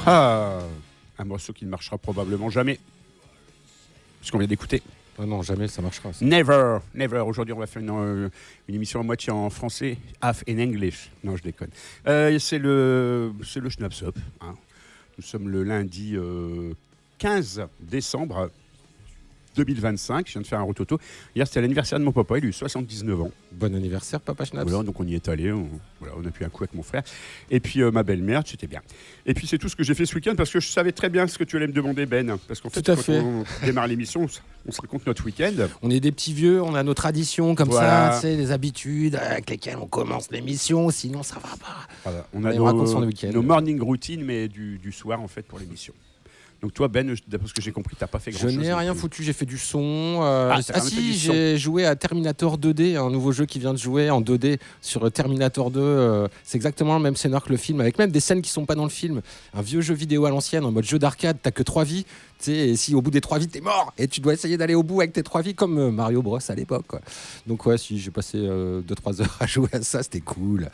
Ah, un morceau qui ne marchera probablement jamais. Ce qu'on vient d'écouter. Ah non, jamais ça marchera. Ça. Never, never. Aujourd'hui, on va faire une émission à moitié en français, half in English. Non, je déconne. C'est le Schnaps Up. Hein. Nous sommes le lundi 15 décembre 2025. Je viens de faire un rototo. Hier, c'était l'anniversaire de mon papa. Il a eu 79 ans. Bon anniversaire, papa Schnaps. Voilà, donc on y est allé. On a pris un coup avec mon frère. Et puis ma belle-mère, c'était bien. Et puis c'est tout ce que j'ai fait ce week-end parce que je savais très bien ce que tu allais me demander, Ben. Parce qu'en fait, quand on démarre l'émission, on se raconte notre week-end. On est des petits vieux, on a nos traditions comme ça, tu sais, des habitudes avec lesquelles on commence l'émission. Sinon, ça va pas. Voilà. On a nos morning routines, mais du soir, en fait, pour l'émission. Donc toi, Ben, d'après ce que j'ai compris, t'as pas fait grand-chose. Je n'ai rien foutu, j'ai fait du son. Si, j'ai joué à Terminator 2D, un nouveau jeu qui vient de jouer en 2D sur Terminator 2. C'est exactement le même scénar que le film, avec même des scènes qui sont pas dans le film. Un vieux jeu vidéo à l'ancienne, en mode jeu d'arcade, t'as que 3 vies. Et si au bout des 3 vies, t'es mort, et tu dois essayer d'aller au bout avec tes 3 vies, comme Mario Bros à l'époque. Quoi. Donc ouais, si j'ai passé 2-3 heures à jouer à ça, c'était cool.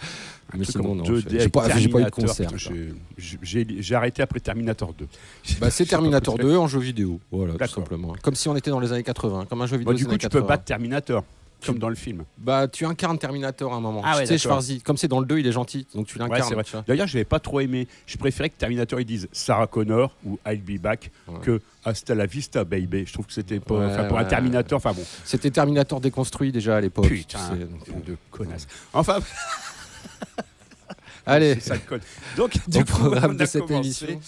Mais sinon, non, j'ai pas eu de concert. J'ai arrêté après Terminator 2. C'est Terminator 2 en jeu vidéo, voilà, tout simplement. Comme si on était dans les années 80, comme un jeu vidéo des années 80. Du coup, tu peux battre Terminator. Comme dans le film. Tu incarnes Terminator à un moment. Ah ouais, tu sais, Schwarzy, comme c'est dans le 2, il est gentil, donc tu l'incarnes. Ouais, d'ailleurs, je n'avais pas trop aimé. Je préférais que Terminator ils disent Sarah Connor ou I'll be back que Hasta la vista, baby. Je trouve que c'était pas. Pour un Terminator, enfin bon. C'était Terminator déconstruit déjà à l'époque. Putain, de connasse. Enfin. Allez. Ça colle. Donc, du programme de cette émission.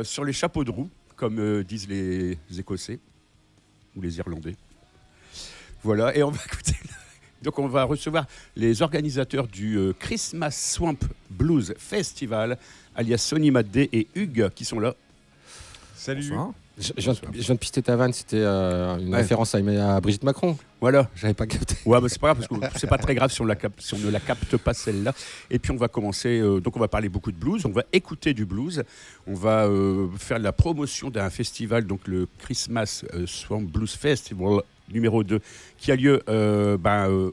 Sur les chapeaux de roue, comme disent les Écossais ou les Irlandais. Voilà, et on va écouter. Donc, on va recevoir les organisateurs du Christmas Swamp Blues Festival, alias Sonny Madday et Hugues, qui sont là. Salut. Bonsoir. Je viens de pister ta vanne, c'était une référence à Brigitte Macron. Voilà. J'avais pas capté. Ouais, mais c'est pas grave, parce que c'est pas très grave si on ne la capte pas celle-là. Et puis on va commencer, donc on va parler beaucoup de blues, on va écouter du blues, on va faire la promotion d'un festival, donc le Christmas Swamp Blues Festival numéro 2, qui a lieu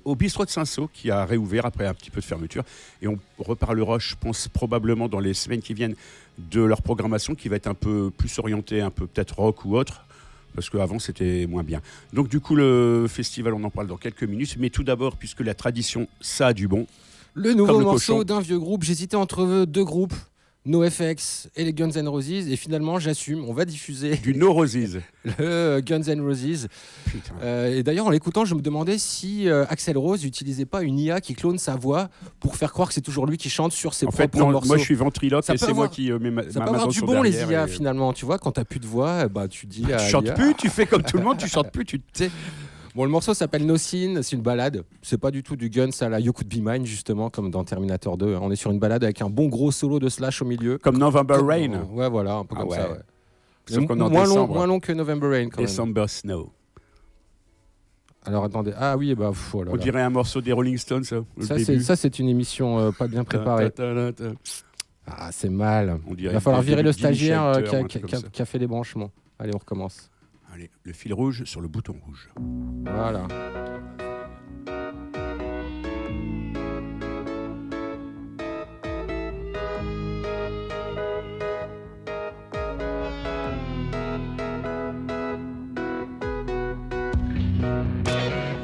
au bistrot de Saint-Saul, qui a réouvert après un petit peu de fermeture. Et on reparlera, je pense, probablement dans les semaines qui viennent, de leur programmation qui va être un peu plus orientée, un peu peut-être rock ou autre, parce qu'avant c'était moins bien. Donc du coup le festival, on en parle dans quelques minutes, mais tout d'abord, puisque la tradition, ça a du bon. Le nouveau morceau d'un vieux groupe, j'hésitais entre 2 groupes, NoFX et les Guns N' Roses, et finalement j'assume, on va diffuser du No Roses, le Guns N' Roses. Et d'ailleurs en l'écoutant, je me demandais si Axl Rose n'utilisait pas une IA qui clone sa voix pour faire croire que c'est toujours lui qui chante sur ses propres morceaux. Moi je suis ventriloque et c'est moi qui mets ma main sur derrière. Ça peut avoir du bon les IA finalement, tu vois, quand t'as plus de voix, tu dis tu chantes plus, tu fais comme tout le monde, tu chantes plus, tu sais. Bon, le morceau s'appelle No Sin, c'est une balade. C'est pas du tout du Guns à la You Could Be Mine, justement, comme dans Terminator 2. On est sur une balade avec un bon gros solo de Slash au milieu. Comme November Rain. Ouais, voilà, un peu comme ça. Ouais. Sauf qu'on est en décembre. Moins long que November Rain, quand December Snow. Alors attendez, On dirait un morceau des Rolling Stones, ça. C'est une émission pas bien préparée. C'est mal. Il va falloir virer le stagiaire qui a fait les branchements. Allez, on recommence. Allez, le fil rouge sur le bouton rouge. Voilà.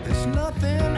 There's nothing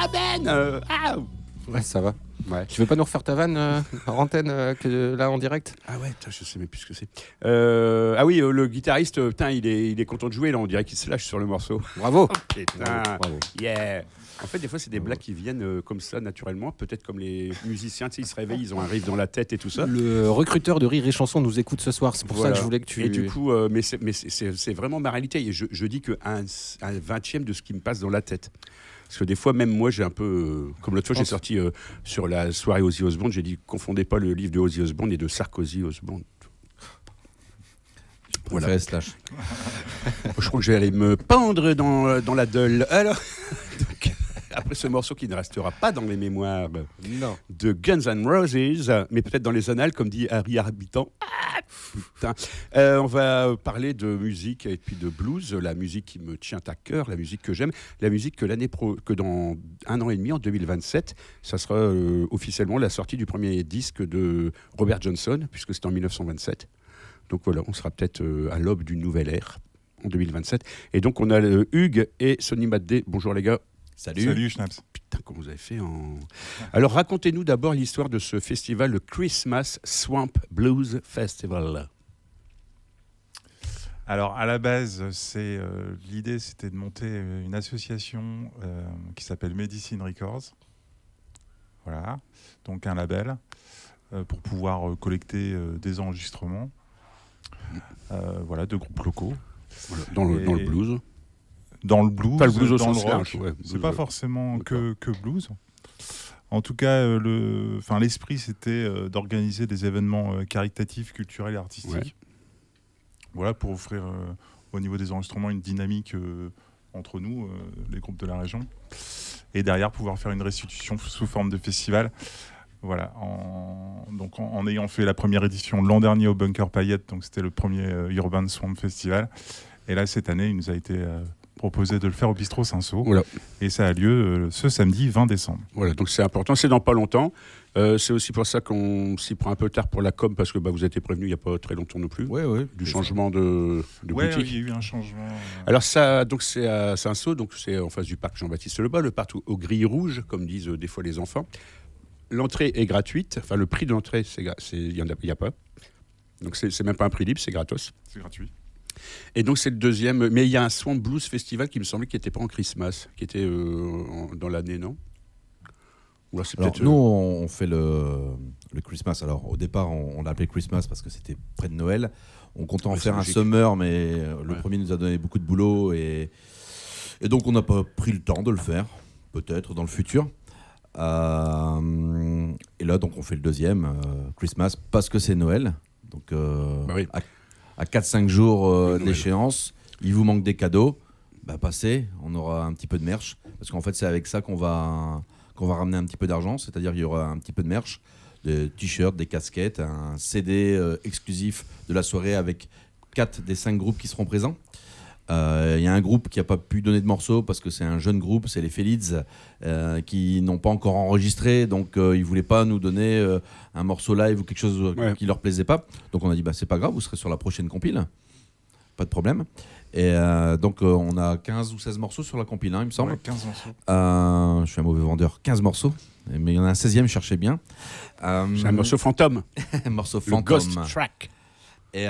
ma benne Ouais, ça va. Ouais. Tu veux pas nous refaire ta vanne en antenne là en direct? Ah ouais, je sais même plus ce que c'est. Ah oui, le guitariste, putain, il est content de jouer là, on dirait qu'il se lâche sur le morceau. Bravo. Putain, Bravo. yeah. En fait, des fois, c'est des blagues qui viennent comme ça naturellement, peut-être comme les musiciens, tu sais, ils se réveillent, ils ont un riff dans la tête et tout ça. Le recruteur de Rire et Chanson nous écoute ce soir, c'est pour ça que je voulais que tu... Et du coup, mais c'est vraiment ma réalité. Et je dis qu'un 20e de ce qui me passe dans la tête. Parce que des fois, même moi, j'ai un peu... comme l'autre fois, j'ai sorti sur la soirée Ozzy Osbourne, j'ai dit, confondez pas le livre de Ozzy Osbourne et de Sarkozy Osbourne. Voilà. Slash. Je crois que je vais aller me pendre dans la Deule. Alors, donc, après ce morceau qui ne restera pas dans les mémoires de Guns N' Roses, mais peut-être dans les annales, comme dit Harry Habitant. Putain. On va parler de musique et puis de blues, la musique qui me tient à cœur, la musique que j'aime, la musique que dans 1 an et demi, en 2027, ça sera officiellement la sortie du premier disque de Robert Johnson, puisque c'est en 1927. Donc voilà, on sera peut-être à l'aube d'une nouvelle ère en 2027. Et donc on a Hugues et Sonny Madé. Bonjour les gars. Salut Schnaps. Putain, comment vous avez fait Alors racontez-nous d'abord l'histoire de ce festival, le Christmas Swamp Blues Festival. Alors à la base, l'idée c'était de monter une association qui s'appelle Medicine Records. Voilà, donc un label pour pouvoir collecter des enregistrements de groupes locaux. Voilà, dans le blues. Dans le blues, pas le blues au dans le sens rock, large, ouais, c'est pas forcément que blues. En tout cas, l'esprit, c'était d'organiser des événements caritatifs, culturels et artistiques. Ouais. Voilà, pour offrir au niveau des enregistrements une dynamique entre nous, les groupes de la région. Et derrière, pouvoir faire une restitution sous forme de festival. Voilà, en ayant fait la première édition l'an dernier au Bunker Payette, donc c'était le premier Urban Swamp Festival. Et là, cette année, il nous a été proposé de le faire au Bistrot Saint-Saul. Voilà. Et ça a lieu ce samedi 20 décembre. Voilà, donc c'est important, c'est dans pas longtemps. C'est aussi pour ça qu'on s'y prend un peu tard pour la com, parce que vous avez été prévenu il n'y a pas très longtemps non plus. Du changement de boutique. Oui, il y a eu un changement. Alors ça, donc c'est à Saint-Saul, donc c'est en face du parc Jean-Baptiste Lebas, le parc aux grilles rouges, comme disent des fois les enfants. L'entrée est gratuite, enfin le prix de l'entrée, il n'y a pas. Donc c'est même pas un prix libre, c'est gratos. C'est gratuit. Et donc c'est le deuxième, mais il y a un Swamp Blues Festival qui me semblait qui n'était pas en Christmas, qui était dans l'année, non? Alors, nous, on fait le Christmas. Alors, au départ, on l'a appelé Christmas parce que c'était près de Noël. On comptait en faire un summer, mais le premier nous a donné beaucoup de boulot. Et donc, on n'a pas pris le temps de le faire, peut-être dans le futur. Et là, donc, on fait le deuxième, Christmas, parce que c'est Noël. Donc, à 4-5 jours d'échéance, il vous manque des cadeaux. Passez, on aura un petit peu de merch. Parce qu'en fait, c'est avec ça qu'on va ramener un petit peu d'argent, c'est-à-dire qu'il y aura un petit peu de merch, des t-shirts, des casquettes, un CD exclusif de la soirée avec 4 des 5 groupes qui seront présents. Il y a un groupe qui n'a pas pu donner de morceaux parce que c'est un jeune groupe, c'est les Félides, qui n'ont pas encore enregistré, donc ils ne voulaient pas nous donner un morceau live ou quelque chose qui ne leur plaisait pas. Donc on a dit, c'est pas grave, vous serez sur la prochaine compile, pas de problème. Et donc on a 15 ou 16 morceaux sur la compile, il me semble. 15 morceaux. Je suis un mauvais vendeur, 15 morceaux, mais il y en a un 16e, cherchez bien. C'est un morceau fantôme. Un morceau le fantôme. Ghost Track. Et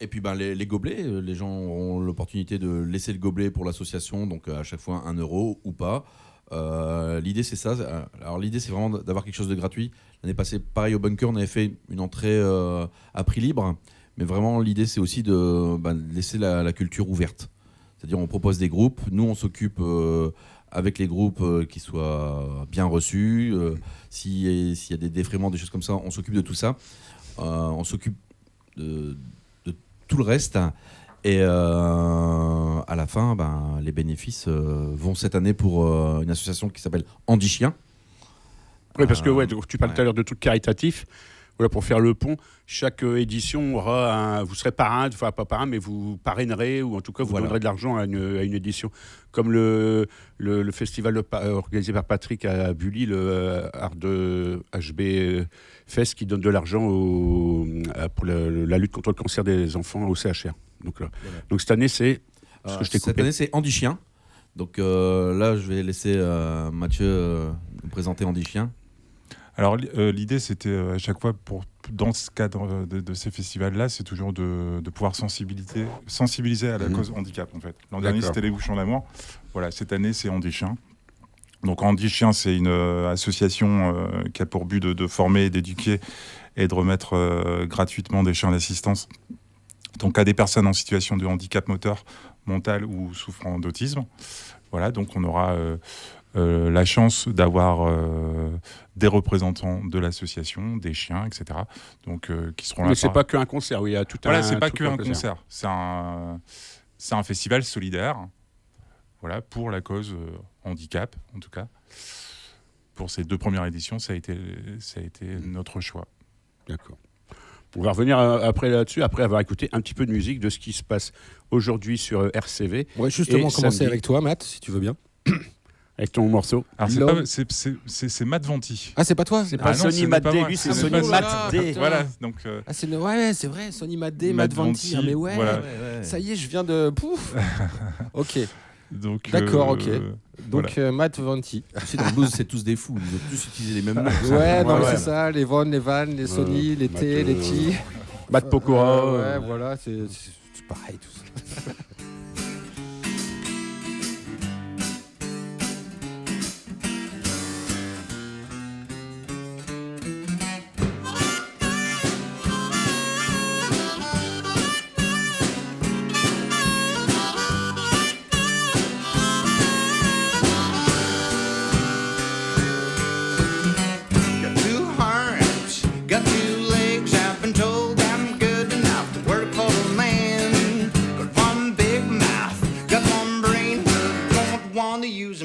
puis les gobelets, les gens auront l'opportunité de laisser le gobelet pour l'association, donc à chaque fois 1 euro ou pas. L'idée c'est ça. Alors l'idée c'est vraiment d'avoir quelque chose de gratuit. L'année passée, pareil au Bunker, on avait fait une entrée à prix libre. Mais vraiment, l'idée, c'est aussi de laisser la culture ouverte. C'est-à-dire, on propose des groupes. Nous, on s'occupe avec les groupes qui soient bien reçus. S'il y a des défraiements, des choses comme ça, on s'occupe de tout ça. On s'occupe de tout le reste. Et à la fin, les bénéfices vont cette année pour une association qui s'appelle Andy Chien. Oui, parce que tu parles tout à l'heure de trucs caritatifs. Voilà, pour faire le pont, chaque édition aura vous serez parrain, enfin pas parrain, mais vous parrainerez, ou en tout cas vous donnerez de l'argent à une édition. Comme le festival organisé par Patrick à Bully, le Art de HB Fest, qui donne de l'argent pour la lutte contre le cancer des enfants au CHR. Donc cette année, c'est... Cette année, c'est Andy Chien. Donc là, je vais laisser Mathieu nous présenter Andy Chien. Alors l'idée, c'était à chaque fois, dans ce cadre de ces festivals-là, c'est toujours de pouvoir sensibiliser à la cause handicap, en fait. L'an dernier, c'était les Bouchons d'amour. Voilà, cette année, c'est Andy Chien. Donc Andy Chien, c'est une association qui a pour but de former et d'éduquer et de remettre gratuitement des chiens d'assistance donc à des personnes en situation de handicap moteur, mental ou souffrant d'autisme. Voilà, donc on aura la chance d'avoir des représentants de l'association, des chiens, etc. Donc qui seront là. Mais c'est pas qu'un concert, oui, il y a tout un. Voilà, c'est pas qu'un concert. C'est un festival solidaire. Voilà, pour la cause handicap, en tout cas. Pour ces 2 premières éditions, ça a été notre choix. D'accord. On va revenir après là-dessus, après avoir écouté un petit peu de musique de ce qui se passe aujourd'hui sur RCV. On va justement commencer avec toi, Matt, si tu veux bien. Avec ton morceau. Alors c'est Matt Venti. Ah, c'est pas toi? C'est pas Sonny Matt D, lui, c'est Sonny Matt D. Voilà, donc. Ouais, c'est vrai, Sonny Matt D, Matt Venti. Mais ouais, voilà. Ça y est, je viens de. Pouf. Ok. Donc, d'accord, ok. Donc voilà. Matt Venti. Tu sais, dans le blues, c'est tous des fous. Ils ont tous utilisé les mêmes noms. Ouais, non, c'est ça. Les Von, les Van, les Sonny, les T, les T. Matt Pokora. Ouais, voilà, c'est pareil tout ça.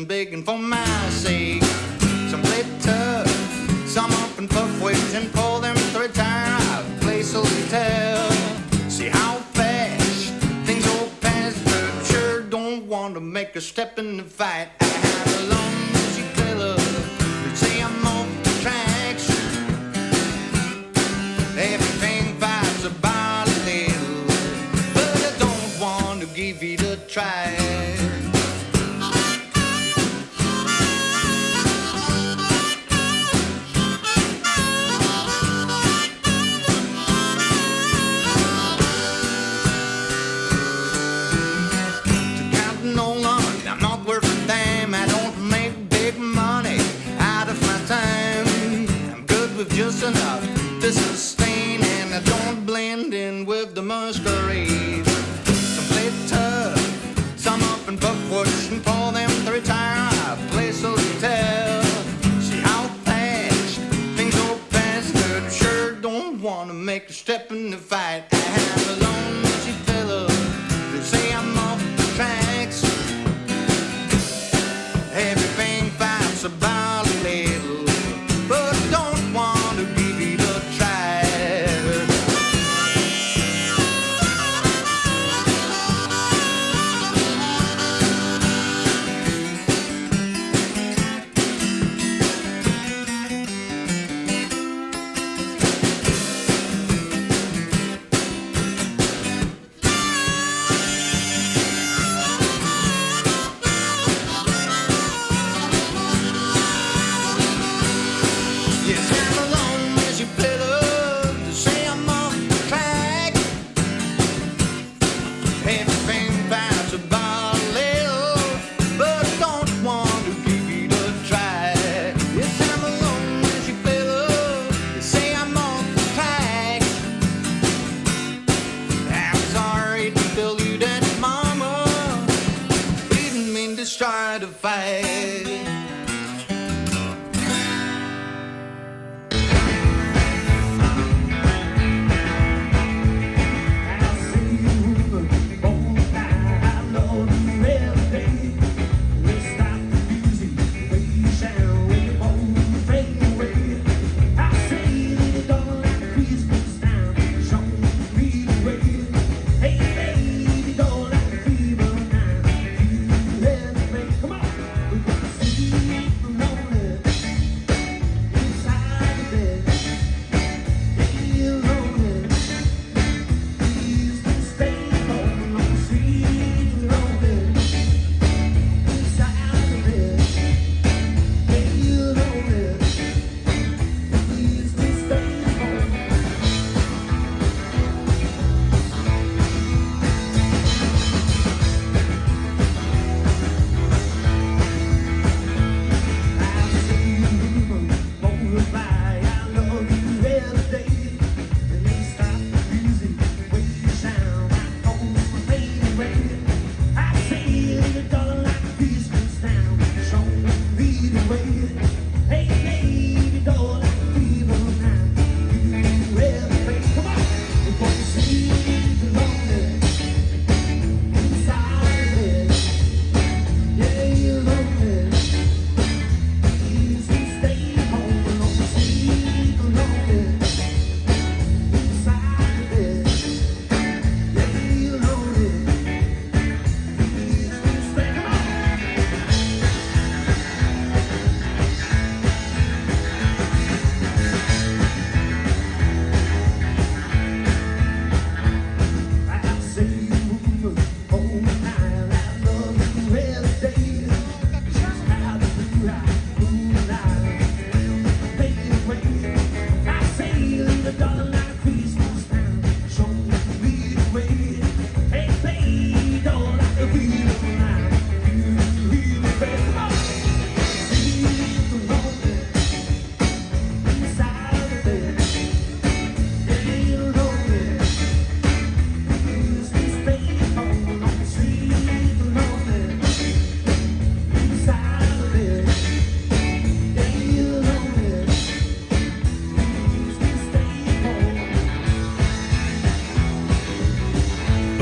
Begging for my sake. Some play tough, some up and puff weights and pull them to retire out of place so they tell. See how fast things go past, but sure don't want to make a step in the fight. I have a long music fella that say I'm off the tracks. Everything fights about a little, but I don't want to give it a try.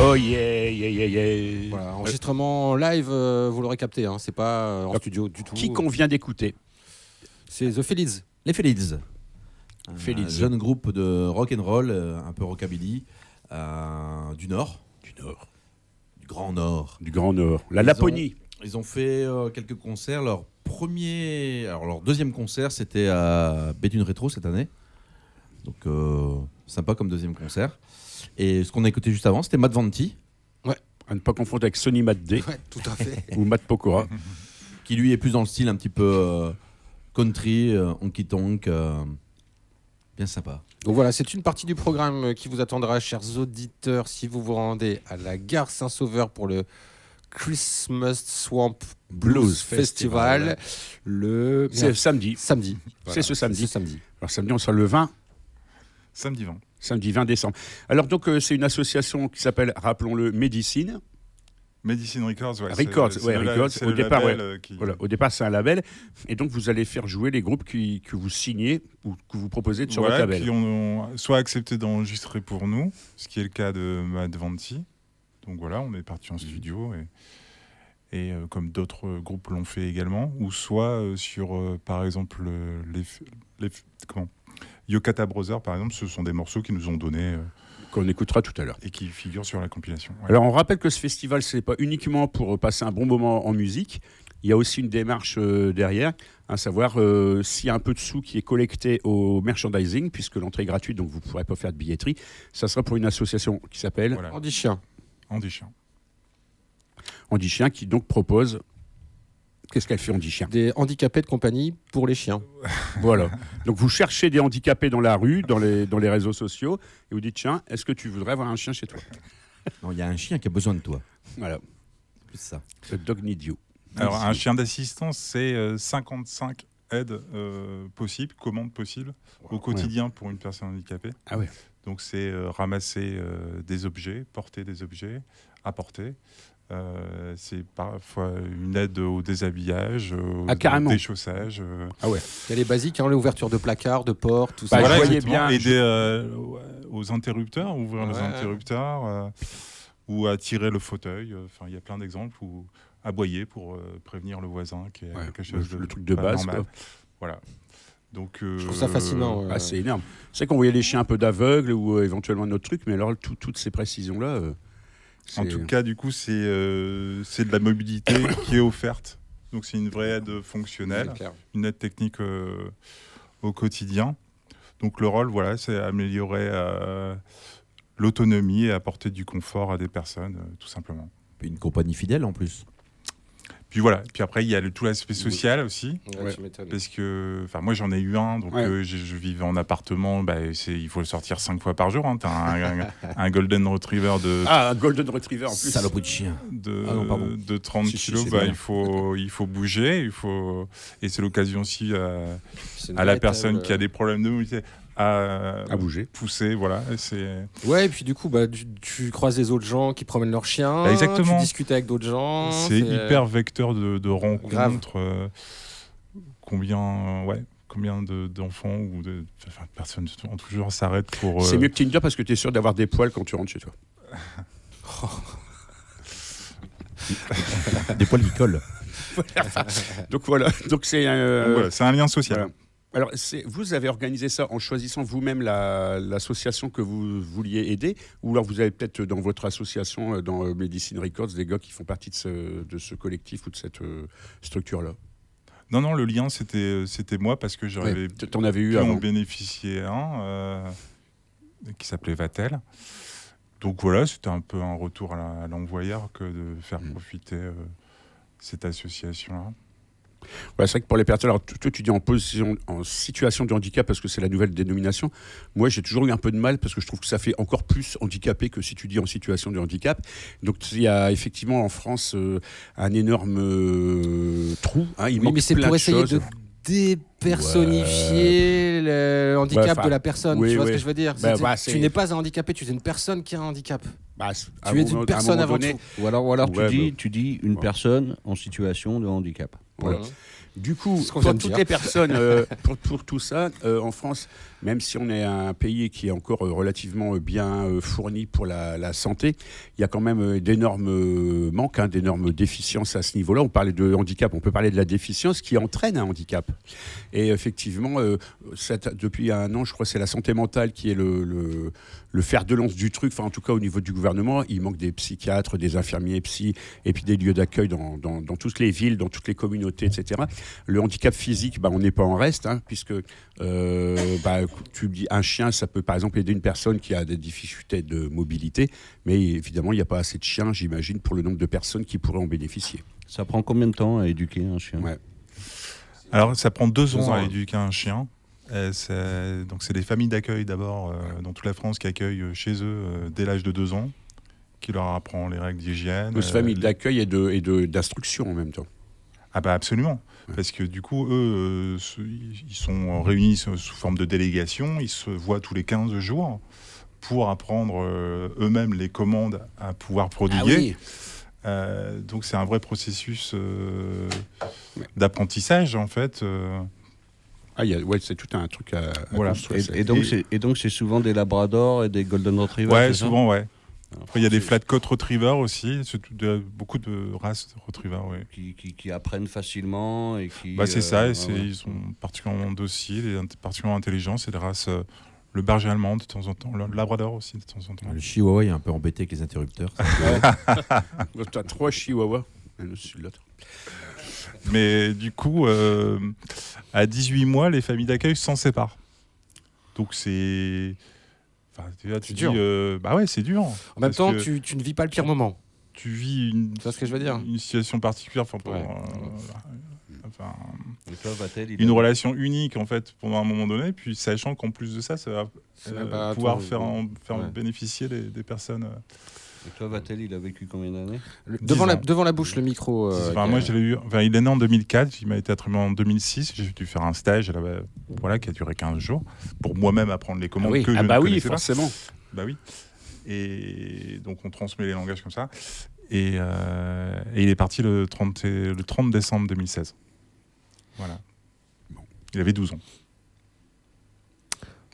Oh yeah. Voilà, enregistrement live, vous l'aurez capté, hein, c'est pas en studio du tout. Qui qu'on vient d'écouter? C'est The Felids. Les Felids. Felids. Un jeune groupe de rock and roll, un peu rockabilly, du Nord. Du Grand Nord. Du Grand Nord. La Laponie. Ils ont fait quelques concerts. Leur deuxième concert, c'était à Béthune Rétro cette année. Donc sympa comme deuxième concert. Et ce qu'on a écouté juste avant, c'était Matt Vanti. Ouais. À ne pas confondre avec Sonny Matt D. Ouais, tout à fait. Ou Matt Pokora. Qui lui est plus dans le style un petit peu country, honky tonk. Bien sympa. Donc voilà, c'est une partie du programme qui vous attendra, chers auditeurs, si vous vous rendez à la gare Saint-Sauveur pour le Christmas Swamp Blues Festival. C'est samedi. Samedi. Voilà. C'est ce samedi. samedi. Alors samedi, on sera le 20. Samedi 20. Samedi 20 décembre. Alors donc c'est une association qui s'appelle, rappelons-le, Médecine. Medicine Records, ouais. Records. C'est Au le départ, label qui... Voilà, au départ, c'est un label. Et donc, vous allez faire jouer les groupes que vous signez ou que vous proposez sur votre label. Qui ont soit accepté d'enregistrer pour nous, ce qui est le cas de Matt Vanti. Donc voilà, on est parti en studio et comme d'autres groupes l'ont fait également. Ou soit sur, par exemple, Yokata Brothers, par exemple, ce sont des morceaux qui nous ont donnés... qu'on écoutera tout à l'heure. Et qui figurent sur la compilation. Ouais. Alors, on rappelle que ce festival, ce n'est pas uniquement pour passer un bon moment en musique. Il y a aussi une démarche derrière, à savoir s'il y a un peu de sous qui est collecté au merchandising, puisque l'entrée est gratuite, donc vous ne pourrez pas faire de billetterie. Ça sera pour une association qui s'appelle Andy Chien. Andy Chien, qui donc propose... Qu'est-ce qu'elle fait, Andy Chien? Des handicapés de compagnie pour les chiens. Voilà. Donc vous cherchez des handicapés dans la rue, dans les réseaux sociaux, et vous dites, tiens, est-ce que tu voudrais avoir un chien chez toi? Non, il y a un chien qui a besoin de toi. Voilà. C'est plus ça. Le dog need you. Alors, un chien d'assistance, c'est 55 aides possibles, commandes possibles au quotidien pour une personne handicapée. Ah ouais. Donc, c'est ramasser des objets, porter des objets, apporter. C'est parfois une aide au déshabillage, au déchaussage. Ah ouais. Il y a les basiques, hein, l'ouverture de placards, de portes, tout ça. Voilà, voyez bien. Aider aux interrupteurs, ouvrir les interrupteurs, ou à tirer le fauteuil. Enfin, il y a plein d'exemples où aboyer pour prévenir le voisin qui est quelque chose le truc de base. Voilà. Donc, je trouve ça fascinant. C'est énorme. C'est qu'on voyait les chiens un peu d'aveugles ou éventuellement d'autres trucs, mais alors toutes ces précisions-là. En tout cas, du coup, c'est de la mobilité qui est offerte. Donc, c'est une vraie aide fonctionnelle, une aide technique au quotidien. Donc, le rôle, voilà, c'est améliorer l'autonomie et apporter du confort à des personnes, tout simplement. Une compagnie fidèle, en plus. Puis voilà. Puis après, il y a tout l'aspect social aussi. Ouais. Parce que, moi, j'en ai eu un. Donc, je vivais en appartement. Il faut le sortir 5 fois par jour. Hein. Tu as un Golden Retriever de... Ah, un Golden Retriever en plus. Saloperie de chien. De 30 kilos. Il faut bouger. Et c'est l'occasion aussi à la personne qui a des problèmes de mobilité à bouger, pousser, voilà. Ouais, et puis du coup, tu croises les autres gens qui promènent leurs chiens, exactement. Tu discutes avec d'autres gens. C'est hyper vecteur de rencontres. Combien d'enfants ou de personnes en tout genre s'arrêtent pour... C'est mieux que Tinder parce que tu es sûr d'avoir des poils quand tu rentres chez toi. Des poils qui collent. Donc voilà, c'est un lien social. Voilà. Alors, vous avez organisé ça en choisissant vous-même l'association que vous vouliez aider, ou alors vous avez peut-être dans votre association, dans Medicine Records, des gars qui font partie de ce collectif ou de cette structure-là? Non, le lien, c'était moi, parce que j'avais t'en avais eu avant. bénéficié un qui s'appelait Vatel. Donc voilà, c'était un peu un retour à l'envoyeur que de faire profiter cette association-là. Ouais, c'est vrai que pour les personnes, alors toi tu dis en situation de handicap parce que c'est la nouvelle dénomination. Moi j'ai toujours eu un peu de mal parce que je trouve que ça fait encore plus handicapé que si tu dis en situation de handicap. Donc il y a effectivement en France un énorme trou. Il manque mais c'est plein pour de essayer choses. De dépersonnifier le handicap de la personne. Tu vois ce que je veux dire? Tu n'es pas un handicapé, tu es une personne qui a un handicap. Tu es une personne avant tout. Ou alors tu dis une personne en situation de handicap. Voilà. Du coup, pour toutes les personnes, pour tout ça, en France, même si on est un pays qui est encore relativement bien fourni pour la santé, il y a quand même d'énormes manques, d'énormes déficiences à ce niveau-là. On parlait de handicap, on peut parler de la déficience qui entraîne un handicap. Et effectivement, depuis un an, je crois que c'est la santé mentale qui est le fer de lance du truc. Enfin, en tout cas, au niveau du gouvernement, il manque des psychiatres, des infirmiers psy, et puis des lieux d'accueil dans toutes les villes, dans toutes les communautés, etc. Le handicap physique, on n'est pas en reste, puisque tu dis un chien, ça peut par exemple aider une personne qui a des difficultés de mobilité, mais évidemment, il n'y a pas assez de chiens, j'imagine, pour le nombre de personnes qui pourraient en bénéficier. Ça prend combien de temps à éduquer un chien ? Alors, ça prend 2 ans à éduquer un chien. Donc, c'est des familles d'accueil d'abord dans toute la France qui accueillent chez eux dès l'âge de 2 ans, qui leur apprend les règles d'hygiène. Ces familles d'accueil et d'instruction en même temps. Ah absolument. Parce que du coup, eux, ils sont réunis sous forme de délégation, ils se voient tous les 15 jours pour apprendre eux-mêmes les commandes à pouvoir prodiguer. Donc c'est un vrai processus d'apprentissage en fait. C'est tout un truc à construire. Et donc c'est souvent des labradors et des golden retrievers. Ouais, souvent, ouais. Après, il y a des flat coat retrievers aussi, beaucoup de races de retrievers, qui apprennent facilement et qui. C'est ça, ils sont particulièrement dociles et particulièrement intelligents. C'est des races, le berger allemand de temps en temps, le labrador aussi de temps en temps. Le chihuahua est un peu embêté avec les interrupteurs. Tu as 3 chihuahuas, un au-dessus de l'autre. Mais du coup, à 18 mois, les familles d'accueil s'en séparent. Donc c'est. Tu dis, c'est dur. En même temps, tu ne vis pas le pire moment. Tu vis tu vois ce que je veux dire ? Une situation particulière, une relation unique en fait pendant un moment donné, puis sachant qu'en plus de ça, ça va pouvoir faire bénéficier des personnes. Et toi, Vatel, il a vécu combien d'années ? Devant la bouche, le micro. Moi, je l'ai eu. Il est né en 2004. Il m'a été attribué en 2006. J'ai dû faire un stage qui a duré 15 jours pour moi-même apprendre les commandes que je ne connaissais pas. Forcément. Oui. Et donc, on transmet les langages comme ça. Et il est parti le 30 décembre 2016. Voilà. Il avait 12 ans.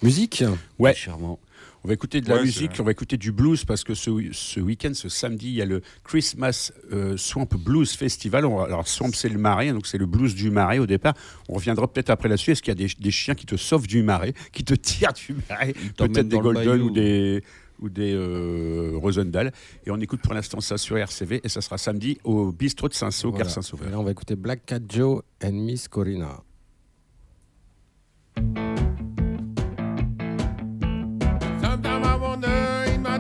Musique ? Ouais. Charmant. On va écouter de la musique, on va écouter du blues parce que ce week-end, ce samedi, il y a le Christmas Swamp Blues Festival. Alors Swamp, c'est le marais, donc c'est le blues du marais au départ. On reviendra peut-être après là-dessus. Est-ce qu'il y a des chiens qui te sauvent du marais, qui te tirent du marais, peut-être des Golden ou des Rosendahl. Et on écoute pour l'instant ça sur RCV et ça sera samedi au bistrot de Saint-Saul, Gare Saint-Sauveur. Et là, on va écouter Black Cat Joe and Miss Corina.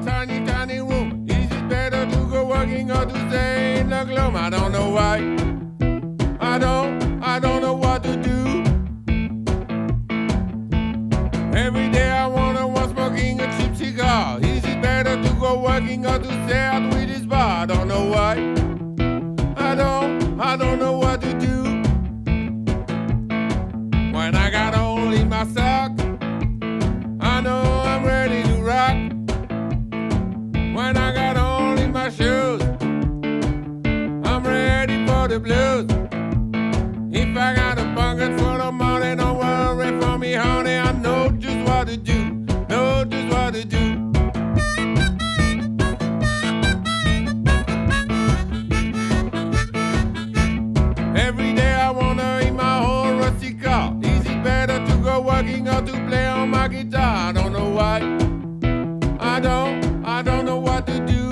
Tiny, tiny room. Is it better to go working or to stay in the gloom? I don't know why. I don't know what to do. Every day I wanna was smoking a cheap cigar. Is it better to go working or to stay out with his bar? I don't know why. I don't know what to do. When I got only my sock, I know I'm ready to rock. When I got only my shoes, I'm ready for the blues. If I got a pocket full of money, don't worry for me, honey. I know just what to do, know just what to do. Every day I wanna in my old rusty car. Is it better to go working or to play on my guitar? I don't know why. I don't know what to do.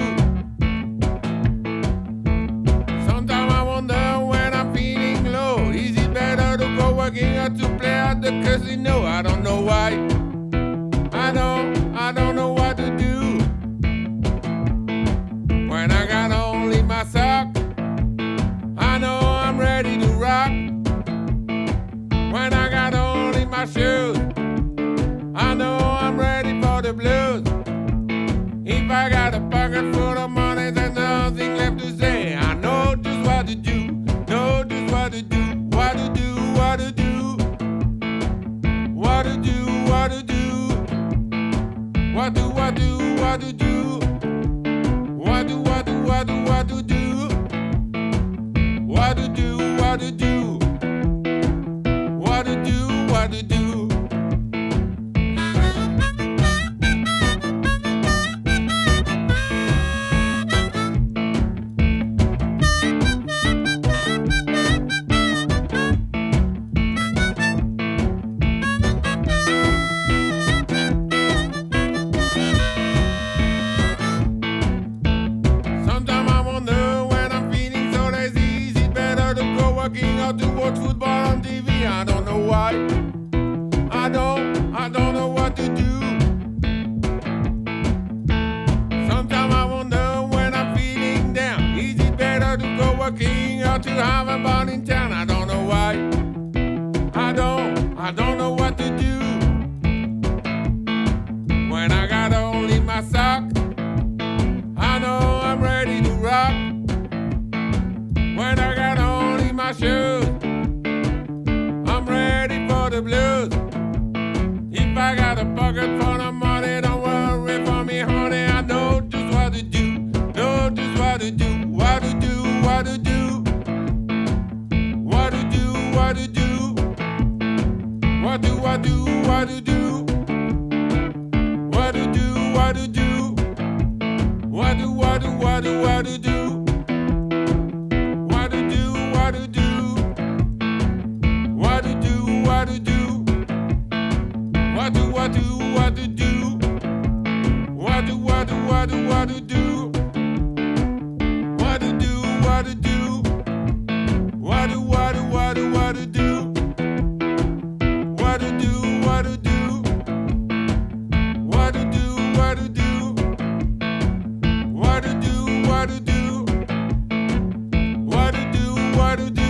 Sometimes I wonder when I'm feeling low. Is it better to go working or to play at the casino? I don't know why. I don't know what to do. When I got only my sock, I know I'm ready to rock. what to do? What do, what do, what do, what to do? What to do, what to do? What to do, what to do? To watch football on TV, I don't know why. I don't know what to do. Sometimes I wonder when I'm feeling down, is it better to go working or to have a bar in town? I don't know why. I don't know what to do. When I got a hole in my sock, I know I'm ready to rock. When I got a hole in my shoes, the blues. If I got a pocket full of money, don't worry for me, honey. I know just what to do. Know just what to do. What to do, what to do. What to do, what to do. What do, what do, what to do. What to do, what to do. What do, what do, what do, what to do. What to do, what to do. What to do, what to do. What do, what do, what to do. What do, what do, what do, what to do. What to do, what to do. What do, what do, what do, what to do. What to do, what to do. What to do, what to do. What to do, what to do. What to do, what to do.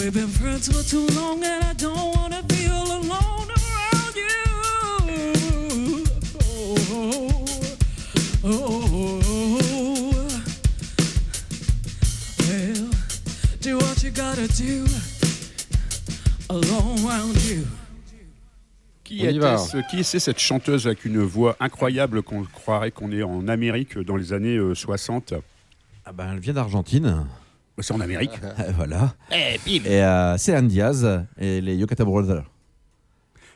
We've been friends for too long and I don't wanna feel alone around you. Well, do what you gotta do alone around you. Qui est cette chanteuse avec une voix incroyable qu'on croirait qu'on est en Amérique dans les années 60? Ah ben, elle vient d'Argentine. C'est en Amérique. Voilà. Et c'est Anne Diaz et les Yokata Brothers.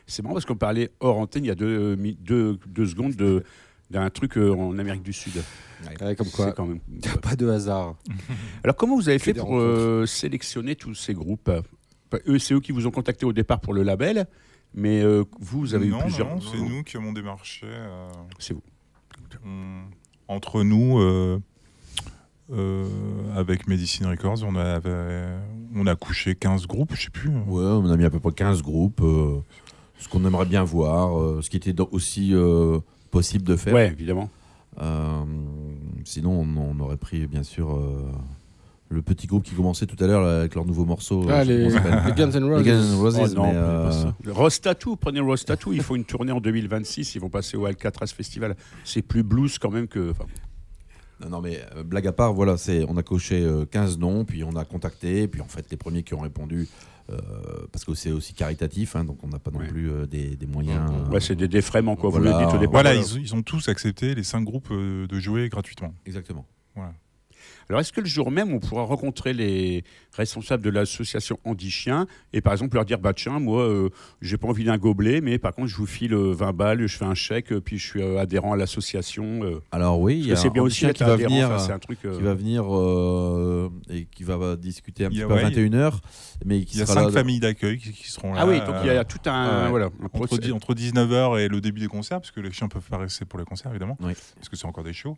C'est marrant parce qu'on parlait hors antenne il y a deux secondes d'un truc en Amérique du Sud. Ouais, comme quoi, il n'y a pas de hasard. Alors comment vous avez fait pour sélectionner tous ces groupes? C'est eux qui vous ont contacté au départ pour le label, mais vous avez eu plusieurs... Non, c'est nous qui avons démarché. C'est vous. Entre nous... avec Medicine Records, on a couché 15 groupes, je sais plus. Ouais, on a mis à peu près 15 groupes. Ce qu'on aimerait bien voir, ce qui était aussi possible de faire. Ouais, évidemment. Sinon, on aurait pris, bien sûr, le petit groupe qui commençait tout à l'heure là, avec leur nouveau morceau. Les Guns N' Roses. Les Guns N' Roses, oh, non, Rose Tattoo, prenez Rose Tattoo, ils font une tournée en 2026, ils vont passer au Alcatraz Festival. C'est plus blues quand même que... Non, mais blague à part, voilà, on a coché 15 noms, puis on a contacté, puis en fait, les premiers qui ont répondu, parce que c'est aussi caritatif, hein, donc on n'a pas non plus des moyens. Ouais, c'est des défraiements, quoi. Voilà, vous le dites au départ. Voilà, ils ont tous accepté, les 5 groupes, de jouer gratuitement. Exactement. Voilà. Alors, est-ce que le jour même, on pourra rencontrer les responsables de l'association Andy Chien et par exemple leur dire tiens, moi, j'ai pas envie d'un gobelet, mais par contre, je vous file 20 balles, je fais un chèque, puis je suis adhérent à l'association. Alors, oui, il y a c'est bien Andy aussi Chien qui va venir, c'est un truc, qui va venir et qui va discuter un petit peu à 21h. Mais il y a 5 familles d'accueil qui seront là. Ah oui, donc il y a tout un. Voilà, entre 19h et le début des concerts, parce que les chiens peuvent pas rester pour les concerts, évidemment, parce que c'est encore des shows.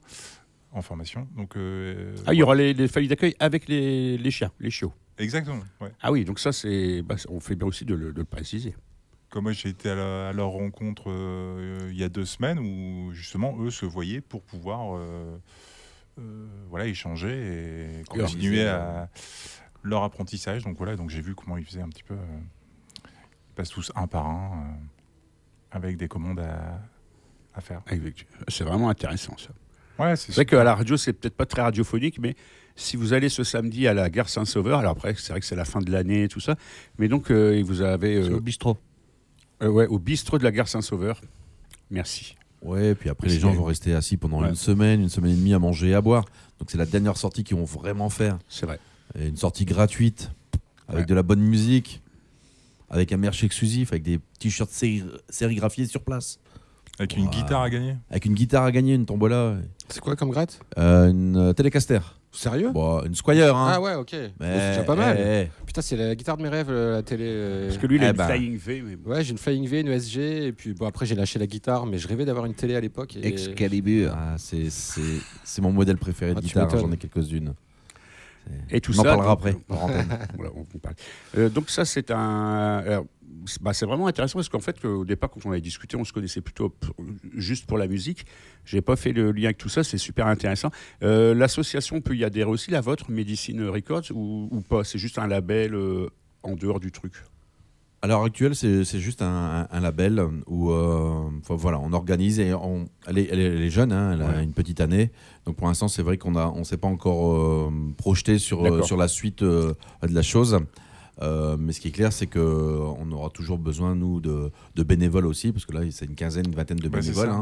En formation. Donc, il y aura les familles d'accueil avec les chiens, les chiots. Exactement. Ouais. Ah oui, donc ça, on fait bien aussi de le préciser. Comme moi, j'ai été à leur rencontre il y a 2 semaines où justement, eux se voyaient pour pouvoir échanger et continuer à leur apprentissage. Donc voilà, donc j'ai vu comment ils faisaient un petit peu. Ils passent tous un par un avec des commandes à faire. C'est vraiment intéressant, ça. Ouais, c'est vrai qu'à la radio, c'est peut-être pas très radiophonique, mais si vous allez ce samedi à la gare Saint-Sauveur, alors après, c'est vrai que c'est la fin de l'année et tout ça, mais donc vous avez... c'est au bistrot. Au bistrot de la gare Saint-Sauveur. Merci. Ouais, puis après, les gens vont rester assis pendant une semaine et demie à manger et à boire. Donc c'est la dernière sortie qu'ils vont vraiment faire. C'est vrai. Et une sortie gratuite, avec de la bonne musique, avec un merch exclusif, avec des t-shirts sérigraphiés sur place. Avec une guitare à gagner. Avec une guitare à gagner, une tombola. C'est quoi comme gratte? Une Telecaster. Sérieux? Une Squire. Hein. Ah ouais, ok. Mais c'est déjà pas mal. Putain, c'est la guitare de mes rêves, la télé. Parce que lui, il a une Flying V. Mais bon. Ouais, j'ai une Flying V, une ESG, et puis après, j'ai lâché la guitare, mais je rêvais d'avoir une télé à l'époque. Excalibur. C'est mon modèle préféré de guitare, j'en ai quelques-unes. Et tout on en ça, parlera après. Voilà, on parle. Donc ça, c'est un... c'est vraiment intéressant parce qu'en fait, au départ, quand on avait discuté, on se connaissait plutôt juste pour la musique. J'ai pas fait le lien avec tout ça, c'est super intéressant. L'association peut y adhérer aussi, la vôtre, Medicine Records, ou pas? C'est juste un label en dehors du truc? À l'heure actuelle, c'est juste un label où voilà, on organise et elle est jeune, hein, elle a une petite année. Donc pour l'instant, c'est vrai qu'on s'est pas encore projeté sur la suite de la chose. Mais ce qui est clair, c'est qu'on aura toujours besoin, nous, de bénévoles aussi, parce que là, c'est une vingtaine de bénévoles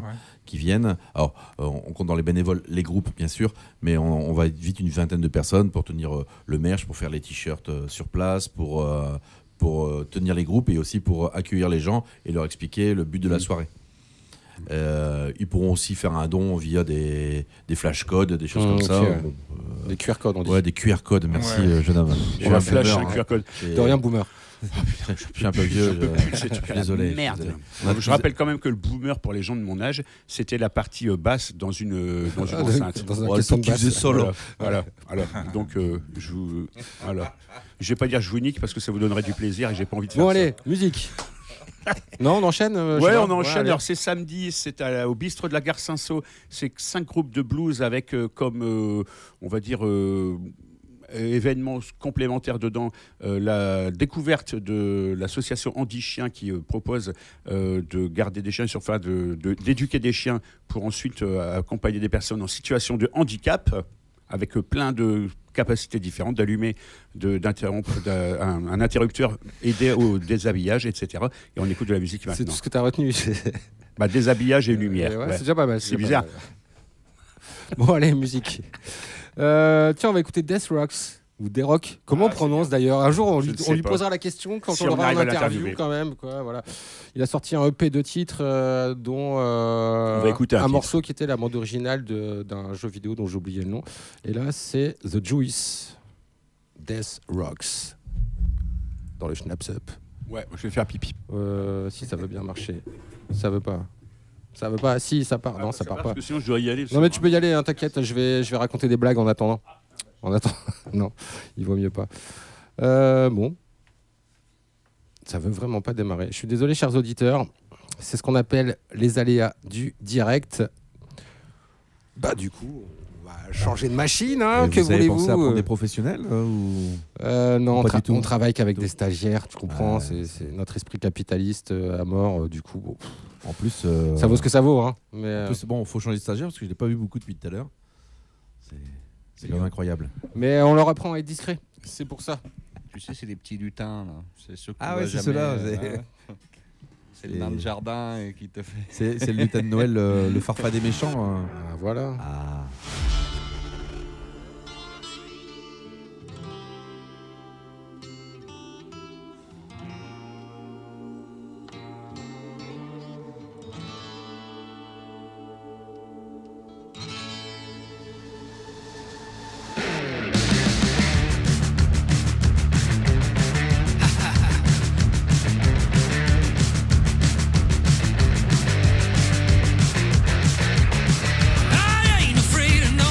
qui viennent. Alors, on compte dans les bénévoles les groupes, bien sûr, mais on va être vite une vingtaine de personnes pour tenir le merch, pour faire les t-shirts sur place, pour tenir les groupes et aussi pour accueillir les gens et leur expliquer le but de la soirée. Ils pourront aussi faire un don via des flashcodes, des choses comme ça. Bon, des QR codes, on dit. Ouais, des QR codes, merci jeune homme. Je suis un flash, un QR code. De rien, boomer. Je suis un peu vieux, je suis désolé. Merde. Je rappelle quand même que le boomer, pour les gens de mon âge, c'était la partie basse dans une enceinte. Dans un caisson de basse. Solo. Voilà. Donc, je vais pas dire je vous nique parce que ça vous donnerait du plaisir et j'ai pas envie de faire ça. Bon, allez, musique. Non, on enchaîne. Ouais, on enchaîne. Alors c'est samedi, c'est au bistrot de la gare Saint-Saul. C'est 5 groupes de blues avec comme on va dire événement complémentaire dedans, la découverte de l'association Andy Chien qui propose de garder des chiens, d'éduquer des chiens pour ensuite accompagner des personnes en situation de handicap, avec plein de capacités différentes, d'allumer, d'interrompre un interrupteur, aider au déshabillage, etc. Et on écoute de la musique maintenant. C'est tout ce que tu as retenu. Déshabillage et lumière. Ouais. C'est déjà pas mal. C'est bizarre. Bon, allez, musique. Tiens, on va écouter Death Rocks. Ou D-Rock. Comment on prononce d'ailleurs? Un jour, on lui posera la question quand on aura un interview quand même. Quoi, voilà. Il a sorti un EP de titres, dont on va écouter un morceau qui était la bande originale d'un jeu vidéo dont j'ai oublié le nom. Et là, c'est The Juice. Death Rocks. Dans le Schnaps Up. Ouais, je vais faire pipi. Si ça veut bien marcher. Ça veut pas. Ça veut pas. Si, ça part. Non, ça part pas. Parce que sinon, je dois y aller. Non, mais tu peux y aller, hein, t'inquiète. Je vais raconter des blagues en attendant. Non, il vaut mieux pas. Bon. Ça veut vraiment pas démarrer. Je suis désolé, chers auditeurs. C'est ce qu'on appelle les aléas du direct. Bah, du coup, on va changer de machine. Hein, que vous avez voulez-vous pensé à prendre des professionnels ou... Non, pas du tout. On travaille qu'avec des stagiaires, tu comprends. C'est notre esprit capitaliste à mort. Du coup, bon. En plus, ça vaut ce que ça vaut. Hein, mais, en plus, bon, faut changer de stagiaire parce que je l'ai pas vu beaucoup depuis tout à l'heure. C'est quand même incroyable. Mais on leur apprend à être discret. C'est pour ça. Tu sais, c'est des petits lutins, là. C'est ceux ah ouais, c'est ceux-là. C'est le nain de jardin et qui te fait... C'est le lutin de Noël, le farfad des méchants. Ah, voilà. Ah. I ain't afraid of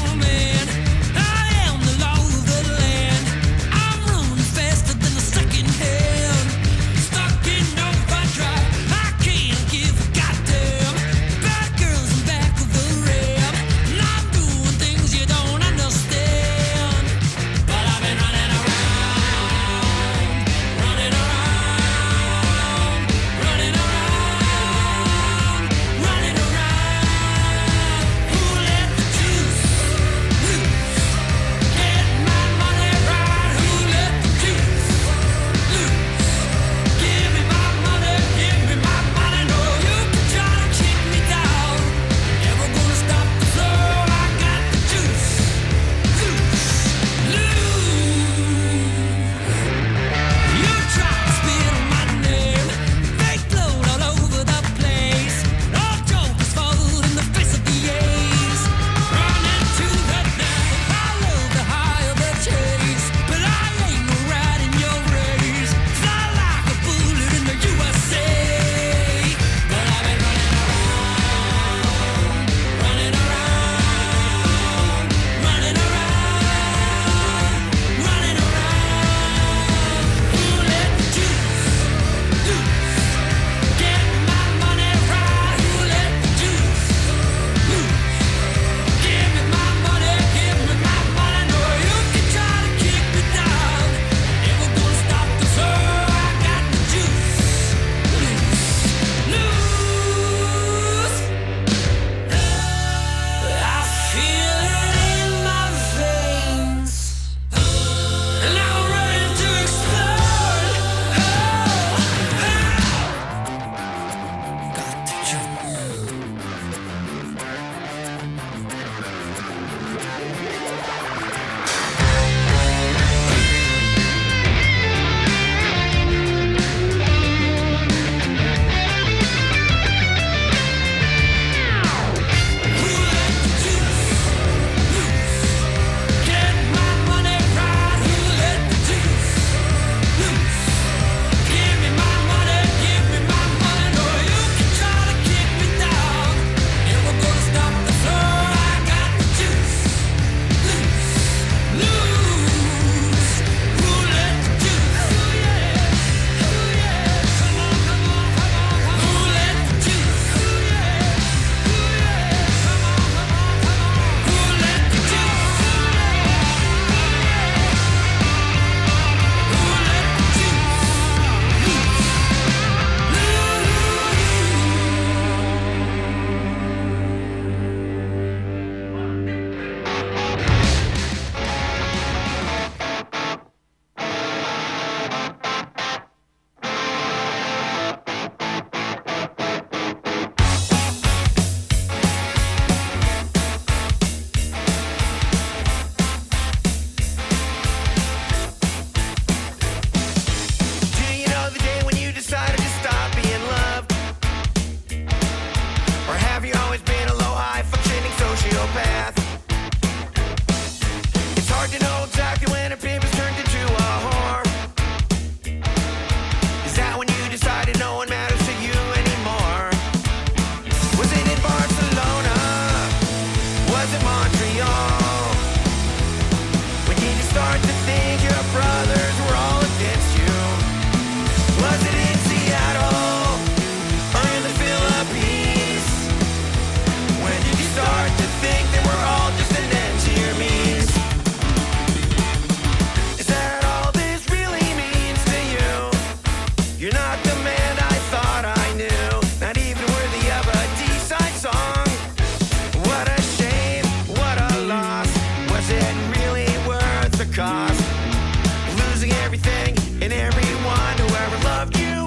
losing everything and everyone who ever loved you.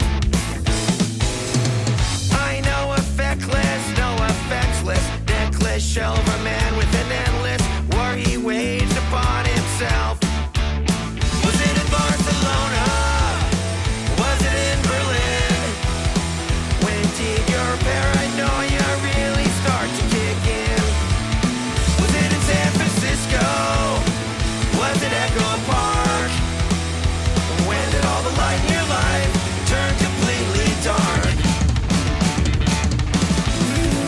I know effectless, necklace shell of a man with an endless war he waged upon himself. Was it in Barcelona? Was it in Berlin? When did your paranoia really start to kick in? Was it in San Francisco? Was it Echo Park? When did all the light in your life turn completely dark?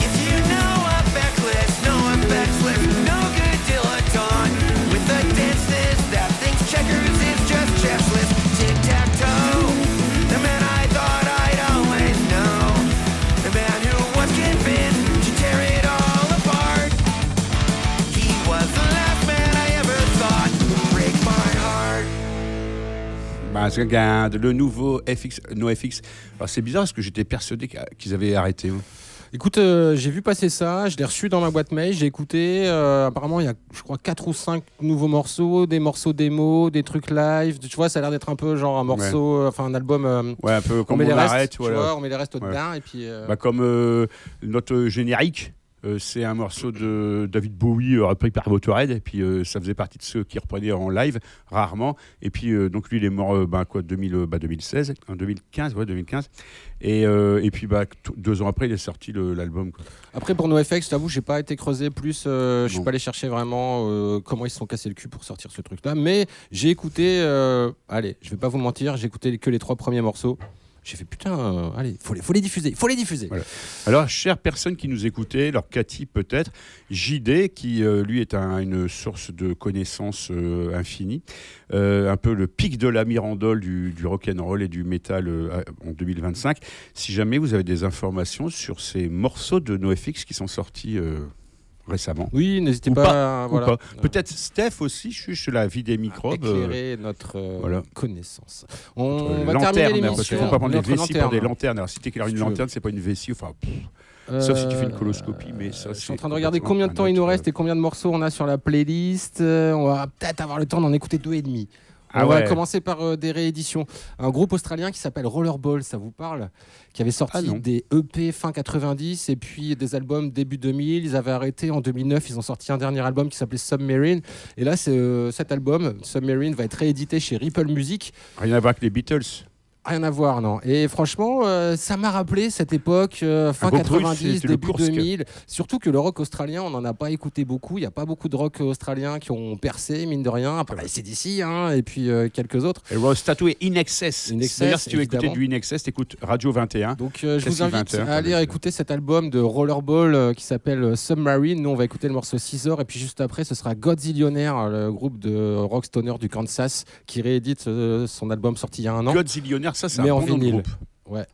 If you know effectless, no good dilettante with the denseness that thinks checkers is just chessless. Tic-tac-toe, the man I thought I'd always know, the man who was convinced to tear it all apart. He was the last man I ever thought would break my heart. Bah, regarde, le nouveau NoFX. Alors c'est bizarre parce que j'étais persuadé qu'ils avaient arrêté. Écoute, j'ai vu passer ça, je l'ai reçu dans ma boîte mail, j'ai écouté. Apparemment, il y a, je crois, 4 ou 5 nouveaux morceaux, des morceaux démo, des trucs live. Tu vois, ça a l'air d'être un peu genre un morceau, enfin un album. Ouais, un peu comme on met les restes, arrête, tu voilà. vois, on met les restes dedans et puis. Bah, comme notre générique. C'est un morceau de David Bowie repris par Motorhead et puis ça faisait partie de ceux qui reprenaient en live rarement et puis donc lui il est mort 2016 en 2015 et puis 2 ans après il est sorti l'album quoi. Après pour NoFX, je t'avoue j'ai pas été creusé plus, je suis pas allé chercher vraiment comment ils se sont cassés le cul pour sortir ce truc là, mais j'ai écouté allez je vais pas vous mentir, j'ai écouté que les 3 premiers morceaux. J'ai fait putain, allez, faut les diffuser. Voilà. Alors, chères personnes qui nous écoutaient, alors Cathy peut-être, JD qui lui est une source de connaissances infinie, un peu le pic de la mirandole du rock'n'roll et du métal en 2025. Si jamais vous avez des informations sur ces morceaux de NoFX qui sont sortis récemment. Oui, n'hésitez ou pas. Ou pas. Peut-être Steph aussi, je suis la vie des microbes. Éclairer notre connaissance. On va lanterne, terminer l'émission. parce qu'il ne faut pas prendre des vessies pour des lanternes. Alors si tu éclaires une Si tu lanterne, c'est pas une vessie. Enfin, sauf si tu fais une coloscopie, mais ça. Je suis en train de regarder combien de temps il nous reste et combien de morceaux on a sur la playlist. On va peut-être avoir le temps d'en écouter 2,5. On va commencer par des rééditions. Un groupe australien qui s'appelle Rollerball, ça vous parle ? Qui avait sorti des EP fin 90 et puis des albums début 2000. Ils avaient arrêté en 2009. Ils ont sorti un dernier album qui s'appelait Submarine. Et là, cet album, Submarine, va être réédité chez Ripple Music. Rien à voir avec les Beatles. Rien à voir, non. Et franchement, ça m'a rappelé cette époque, fin 90, début 2000. Surtout que le rock australien, on n'en a pas écouté beaucoup. Il n'y a pas beaucoup de rock australien qui ont percé, mine de rien. Après, c'est d'ici, et puis quelques autres. Et Rose Tattoo et In Excess. D'ailleurs, si tu veux écouter du In Excess, t'écoutes Radio 21. Donc, je vous invite à aller écouter cet album de Rollerball qui s'appelle Submarine. Nous, on va écouter le morceau Scissor. Et puis, juste après, ce sera Godzillionaire, le groupe de rock stoner du Kansas, qui réédite son album sorti il y a un an. Godzillionaire, ça, c'est mais un en bon nom de vinyle. groupe. Ouais.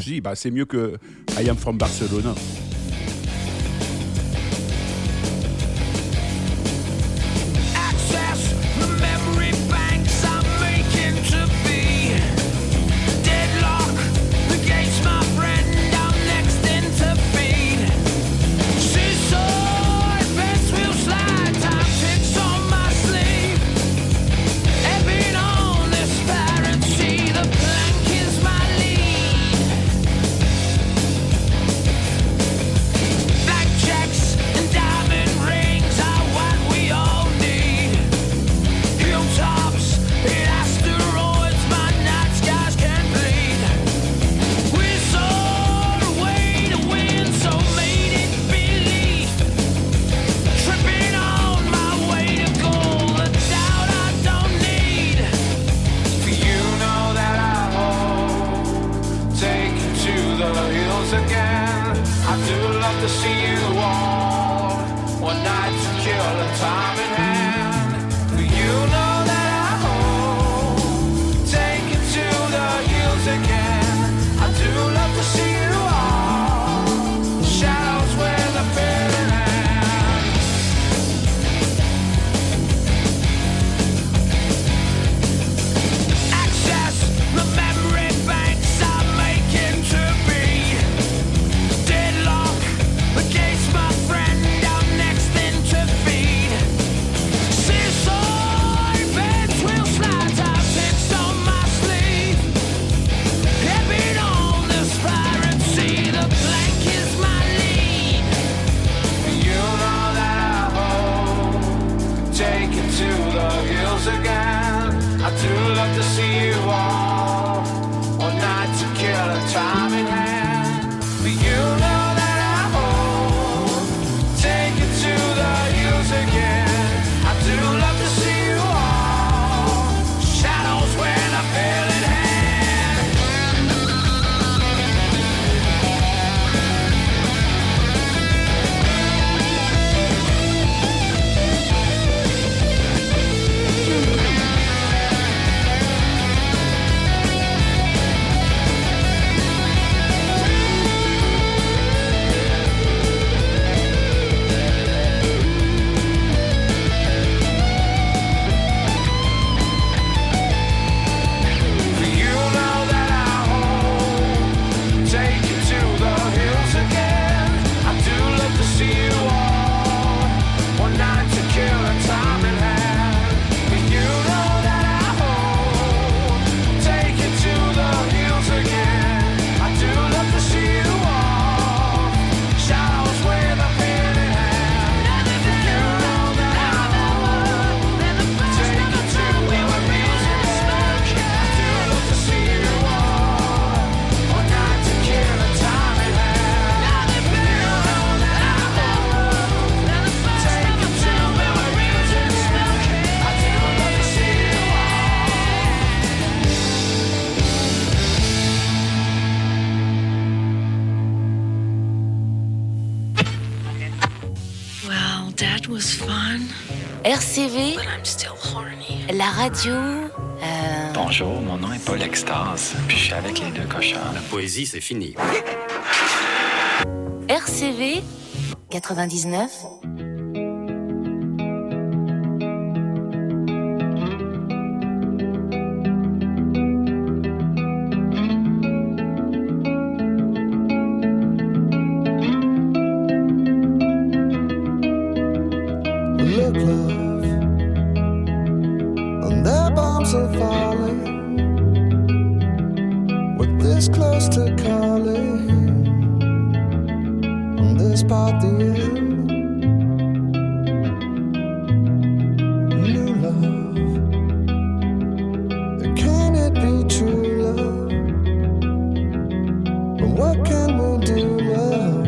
Je dis, c'est mieux que I Am From Barcelona. do love to see you all one night to kill a time in hand. But you know that I won't take you to the hills again. I do love to see you all shadows when I feel it hand. That was fun. RCV, But I'm still horny. la radio. Bonjour, mon nom est Paul Extase, puis je suis avec les deux cochons. La poésie, c'est fini. RCV 99. Look, love, and their bombs are falling. We're this close to calling. On this part, the end. New love, can it be true love? But what can we do, love?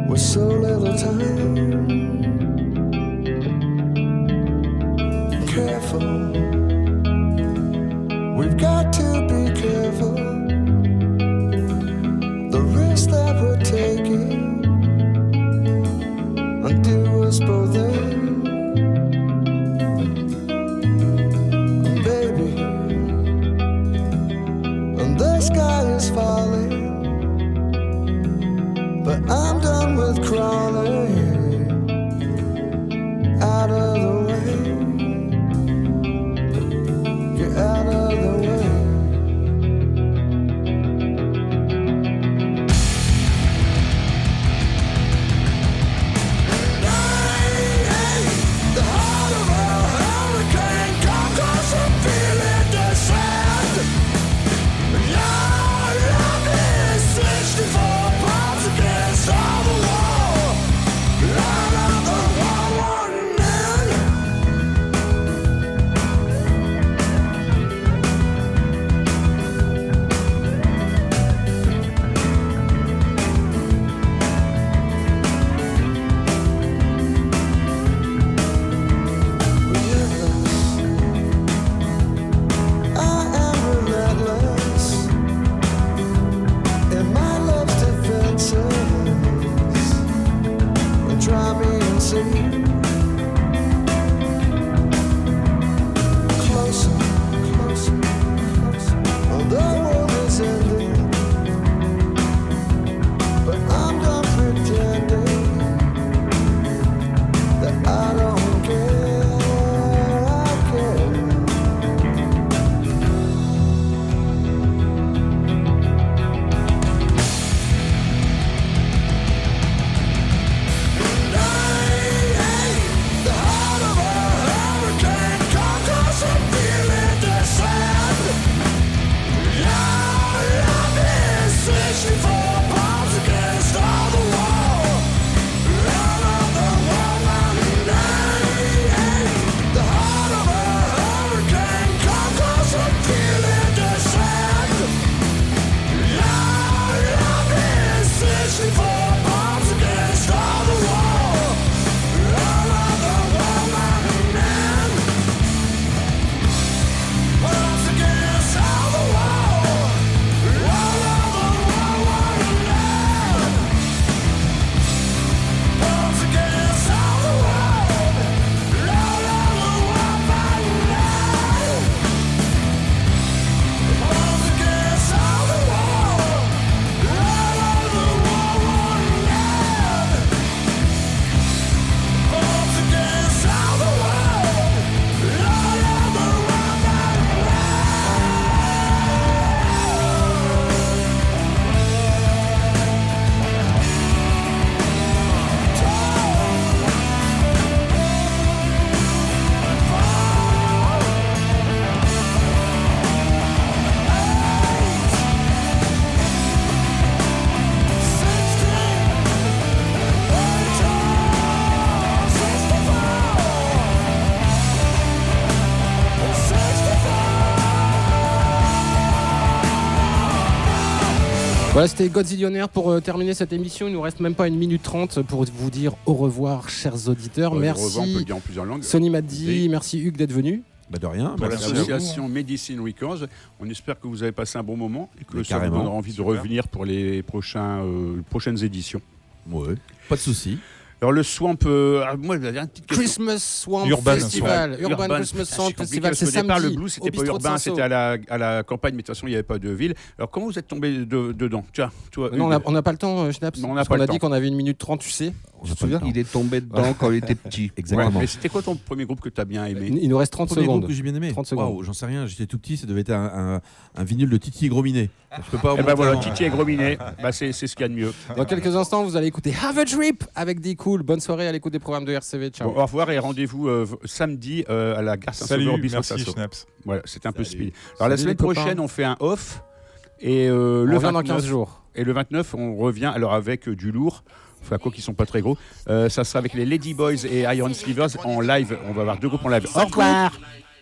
With so little time. Careful, we've got to be careful. The risk that we're taking undo us both in. Baby, and the sky is falling, but I'm done with crawling out of the way. Out of the way. Voilà, c'était Godzillionnaire pour terminer cette émission. Il nous reste même pas 1 minute 30 pour vous dire au revoir, chers auditeurs. Merci. Au revoir, on peut le dire en plusieurs langues. Sonny Maddy, merci Hugues d'être venu. Bah de rien. Pour l'association Medicine Records. On espère que vous avez passé un bon moment et que ça vous donnera envie de revenir pour les prochaines éditions. Ouais, pas de souci. Alors le Swamp, moi j'avais une petite question. Christmas Swamp Urban Festival, Urban Christmas Swamp Festival, c'est au départ, samedi. le blues c'était pas urbain, c'était à la campagne, mais de toute façon il n'y avait pas de ville. Alors comment vous êtes tombé dedans? Tiens, toi. Non, on n'a pas le temps, Schnaps. Non, on a dit qu'on avait 1 minute 30, tu sais. Je me souviens, il est tombé dedans quand il était petit. Exactement. Ouais, mais c'était quoi ton premier groupe que tu as bien aimé? Il nous reste 30 Premier secondes. groupe que j'ai bien aimé. 30 secondes. Waouh, j'en sais rien, j'étais tout petit, ça devait être un vinyle de Titi et Grominet. Je peux pas Et ben voilà, Titi et Grominet, c'est ce qu'il y a de mieux. Dans quelques instants, vous allez écouter Have a Drip avec D Cool. Bonne soirée à l'écoute des programmes de RCV. Ciao. Bon, au revoir et rendez-vous samedi à la gare Salut, Saint-Sauveur. merci Schnaps. Voilà, c'était un peu speed. Alors la Salut, semaine les copains. prochaine, on fait un off. Et On le revient 29, dans 15 jours. Et le 29, on revient alors avec du lourd. Enfin, quoi qu'ils sont pas très gros. Ça sera avec les Lady Boys et Iron Slivers en live. On va avoir 2 groupes en live. Au revoir.